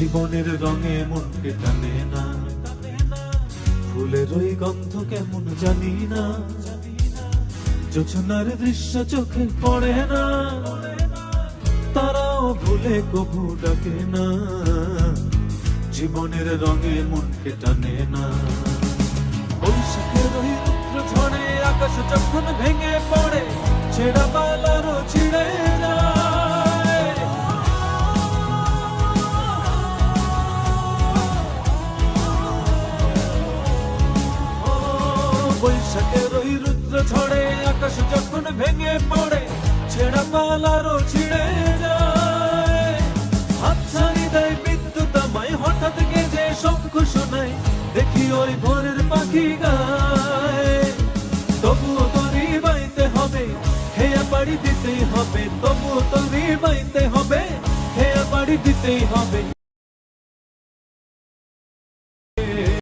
জীবনের রঙে মনকে টানে না, ফুলের ওই গন্ধ কেমন জানি না, জোছনার দৃশ্য চোখে পড়ে না, তারাও ভুলে কবু ডাকে না, জীবনের রঙে মনকে টানে না। বৈশাখের ওই রুদ্র ঝড়ে আকাশ যখন ভেঙে পড়ে, ছেঁড়া পালারও ছিঁড়ে যায়। বৈশাখের ওই রুদ্র ঝড়ে আকাশ যখন ভেঙে পড়ে, ছেঁড়া পালারও ছিঁড়ে যায়। হাতছানি দেয় বিদ্যুৎ আমায়, হঠাৎ গেজে শঙ্খ শোনায়, দেখি ওই ভোরের পাখি গায়। তবুও তরি বাইতে হবে, খেয়া পাড়ি দিতেই হবে, তবুও তরি বাইতে হবে, খেয়া পাড়ি দিতেই হবে।